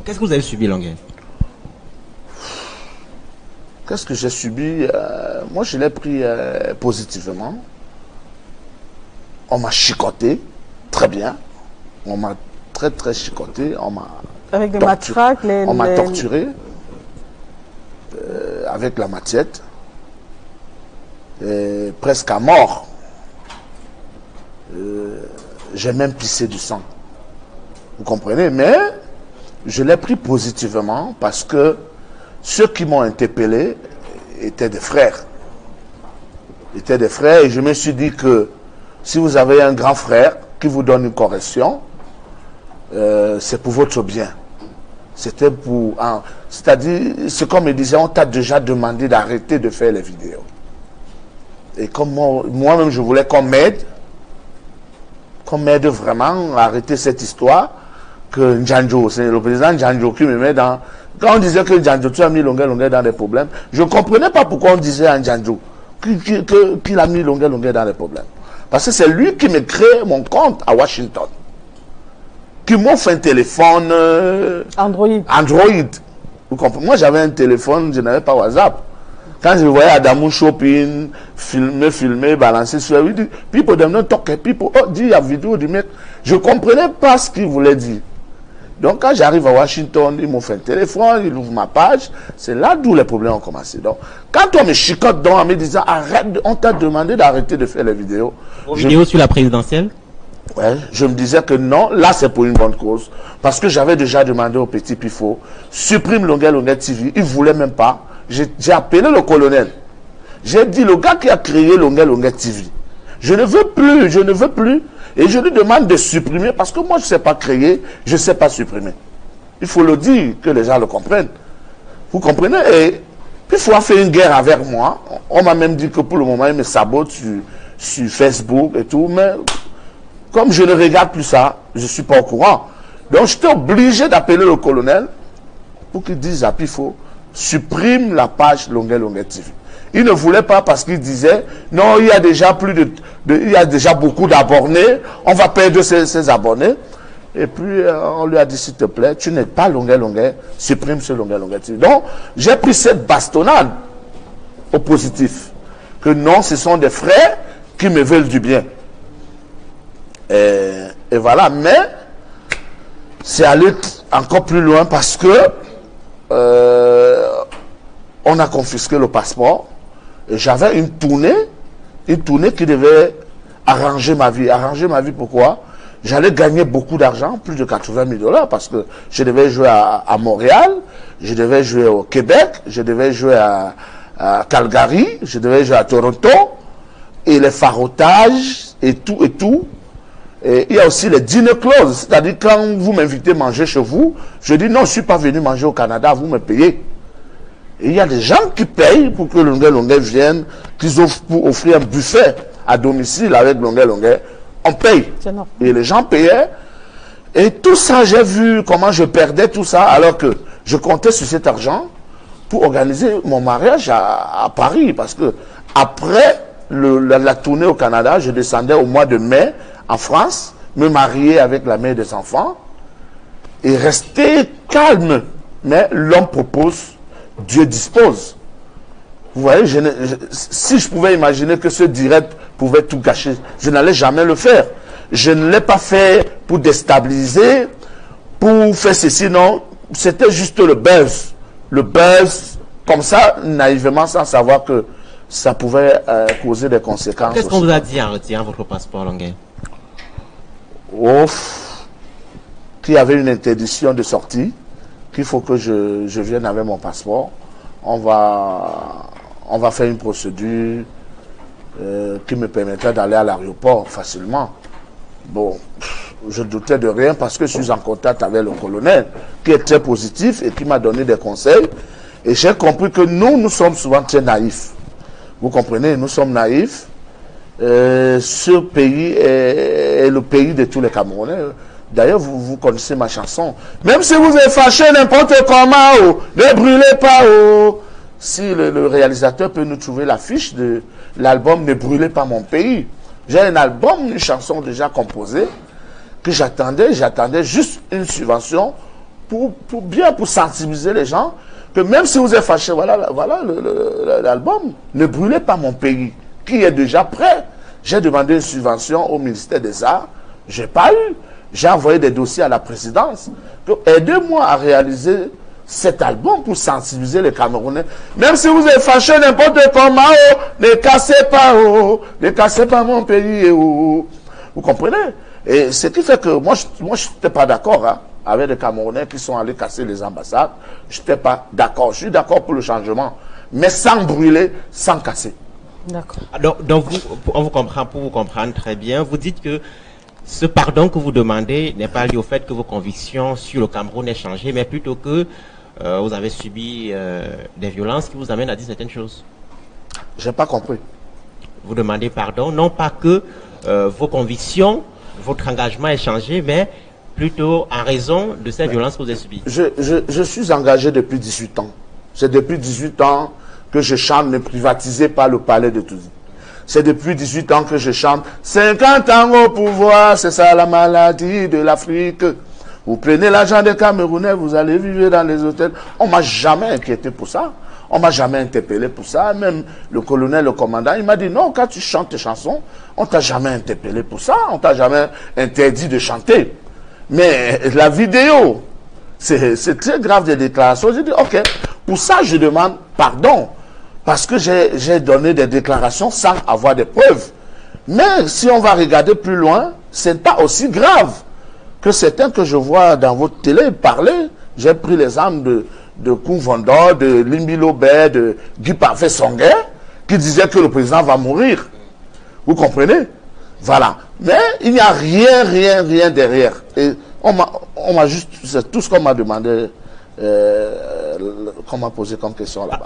Qu'est-ce que vous avez subi, Longuet? Qu'est-ce que j'ai subi? Moi, je l'ai pris positivement. On m'a chicoté, très bien. On m'a très chicoté. On m'a avec des matraques, on m'a torturé avec la machette, presque à mort. J'ai même pissé du sang. Vous comprenez? Mais je l'ai pris positivement parce que ceux qui m'ont interpellé étaient des frères. Étaient des frères et je me suis dit que si vous avez un grand frère qui vous donne une correction, c'est pour votre bien. C'était pour... C'est-à-dire, c'est comme il disait, on t'a déjà demandé d'arrêter de faire les vidéos. Et comme moi-même, je voulais qu'on m'aide vraiment à arrêter cette histoire, que Ndjanjo, c'est le président Ndjanjo qui me met dans... Quand on disait que Ndjanjo, tu as mis Longuet dans des problèmes, je ne comprenais pas pourquoi on disait à Ndjanjo qu'il a mis Longuet dans des problèmes. Parce que c'est lui qui me crée mon compte à Washington. Qui m'offre un téléphone Android. Vous comprenez? Moi, j'avais un téléphone, je n'avais pas WhatsApp. Quand je voyais Adamou shopping, filmer, balancer sur lui, people them not talk, people, oh, dit la vidéo du mec. Je ne comprenais pas ce qu'il voulait dire. Donc, quand j'arrive à Washington, ils m'ont fait un téléphone, ils ouvrent ma page. C'est là d'où les problèmes ont commencé. Donc, quand on me chicote en me disant, arrête, on t'a demandé d'arrêter de faire les vidéos. Vos vidéos sur la présidentielle? Ouais, je me disais que non, là c'est pour une bonne cause. Parce que j'avais déjà demandé au petit Pifo, supprime Longuet TV. Il ne voulait même pas. J'ai appelé le colonel. J'ai dit, le gars qui a créé Longuet TV, je ne veux plus. Et je lui demande de supprimer parce que moi je ne sais pas créer, je ne sais pas supprimer. Il faut le dire, que les gens le comprennent. Vous comprenez? Et Pifo a fait une guerre avec moi. On m'a même dit que pour le moment, il me sabote sur Facebook et tout. Mais comme je ne regarde plus ça, je ne suis pas au courant. Donc j'étais obligé d'appeler le colonel pour qu'il dise à Pifo, supprime la page Longuet TV. Il ne voulait pas parce qu'il disait, non, il y a déjà il y a déjà beaucoup d'abonnés, on va perdre ces abonnés. Et puis on lui a dit, s'il te plaît, tu n'es pas Longuet, supprime ce Longuet TV. Donc j'ai pris cette bastonnade au positif. Que non, ce sont des frères qui me veulent du bien. Et voilà, mais c'est aller encore plus loin parce que on a confisqué le passeport et j'avais une tournée qui devait arranger ma vie. Arranger ma vie, pourquoi? J'allais gagner beaucoup d'argent, plus de 80 000 $ parce que je devais jouer à Montréal, je devais jouer au Québec, je devais jouer à Calgary, je devais jouer à Toronto et les farotages et tout. Et il y a aussi les dinner clauses, c'est-à-dire quand vous m'invitez à manger chez vous, je dis non, je ne suis pas venu manger au Canada, vous me payez. Et il y a des gens qui payent pour que Longuet vienne, qu'ils offrent pour offrir un buffet à domicile avec Longuet, on paye. Et les gens payaient. Et tout ça, j'ai vu comment je perdais tout ça, alors que je comptais sur cet argent pour organiser mon mariage à Paris. Parce que après la tournée au Canada, je descendais au mois de mai en France, me marier avec la mère des enfants et rester calme. Mais l'homme propose, Dieu dispose. Vous voyez, si je pouvais imaginer que ce direct pouvait tout gâcher, je n'allais jamais le faire. Je ne l'ai pas fait pour déstabiliser, pour faire ceci, non. C'était juste le buzz. Le buzz, comme ça, naïvement, sans savoir que ça pouvait causer des conséquences. Qu'est-ce qu'on vous a dit en retirant votre passeport, Longuet? Qu'il y avait une interdiction de sortie, qu'il faut que je vienne avec mon passeport. On va faire une procédure qui me permettra d'aller à l'aéroport facilement. Bon, je doutais de rien parce que je suis en contact avec le colonel qui est très positif et qui m'a donné des conseils. Et j'ai compris que nous sommes souvent très naïfs. Vous comprenez, nous sommes naïfs. Ce pays est le pays de tous les Camerounais. D'ailleurs, vous connaissez ma chanson. Même si vous êtes fâché n'importe comment, ne brûlez pas. Si le réalisateur peut nous trouver l'affiche de l'album Ne brûlez pas mon pays. J'ai un album, une chanson déjà composée, que j'attendais juste une subvention pour sensibiliser les gens, que même si vous êtes fâché, voilà l'album, ne brûlez pas mon pays, qui est déjà prêt. J'ai demandé une subvention au ministère des Arts, j'ai pas eu. J'ai envoyé des dossiers à la présidence. Aidez-moi à réaliser cet album pour sensibiliser les Camerounais. Même si vous êtes fâché n'importe comment, oh, ne cassez pas mon pays. Oh. Vous comprenez? Et ce qui fait que moi je n'étais pas d'accord avec les Camerounais qui sont allés casser les ambassades. Je n'étais pas d'accord. Je suis d'accord pour le changement, mais sans brûler, sans casser. D'accord. Donc pour vous comprendre très bien, vous dites que ce pardon que vous demandez n'est pas lié au fait que vos convictions sur le Cameroun aient changé, mais plutôt que vous avez subi des violences qui vous amènent à dire certaines choses. Je n'ai pas compris. Vous demandez pardon, non pas que vos convictions, votre engagement ait changé, mais plutôt en raison de ces violences que vous avez subies. Je suis engagé depuis 18 ans. C'est depuis 18 ans que je chante Ne privatisez pas le palais de Touzi. C'est depuis 18 ans que je chante 50 ans au pouvoir, c'est ça la maladie de l'Afrique. Vous prenez l'argent des Camerounais, vous allez vivre dans les hôtels. On ne m'a jamais inquiété pour ça. On ne m'a jamais interpellé pour ça. Même le colonel, le commandant, il m'a dit non, quand tu chantes tes chansons, on ne t'a jamais interpellé pour ça. On ne t'a jamais interdit de chanter. Mais la vidéo, c'est très grave des déclarations. J'ai dit ok, pour ça je demande pardon. Parce que j'ai donné des déclarations sans avoir des preuves. Mais si on va regarder plus loin, ce n'est pas aussi grave que certains que je vois dans votre télé parler. J'ai pris l'exemple de Koumvondor, de Limbilo Bé, de Guy Parfait Songhai, qui disaient que le président va mourir. Vous comprenez? Voilà. Mais il n'y a rien derrière. Et on m'a juste, c'est tout ce qu'on m'a demandé, qu'on m'a posé comme question là-bas.